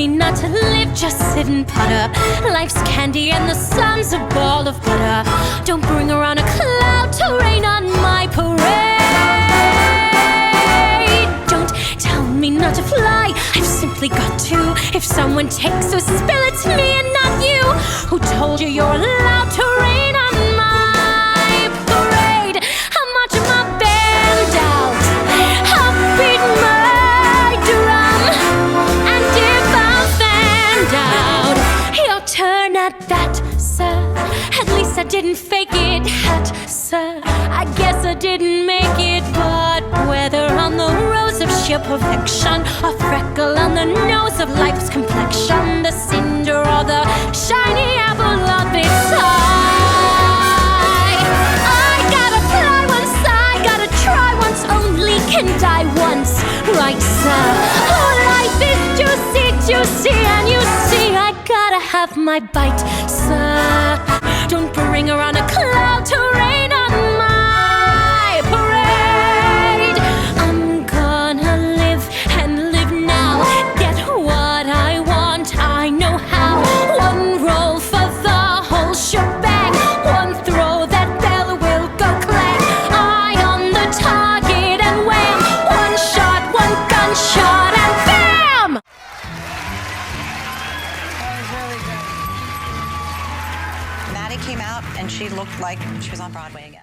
me not to live, just sit and putter. Life's candy and the sun's a ball of butter. Don't bring around a cloud to rain on my parade. Don't tell me not to fly, I've simply got to. If someone takes, so spill it to me and not you. Who told you you're allowed to rain on my parade? I'll march my band out, I'll beat my drum, and if I'm fanned out, your turn at that, sir. At least I didn't fake it, hat, sir. I guess I didn't make it, but whether on the rose of sheer perfection, a freckle on the nose of life's complexion, the cinder or the shiny apple of its eye, I gotta fly once, I gotta try once, only can die once, right, sir? Oh, life is juicy, juicy, and you see I gotta have my bite, sir. Don't bring around a cloud to rain on my parade. I'm gonna live and live now, get what I want, I know how. One roll for the whole shebang, one throw, that bell will go clang. Eye on the target and wham, one shot, one gunshot, and bam! That was really good. Maddie came out and she looked like she was on Broadway again.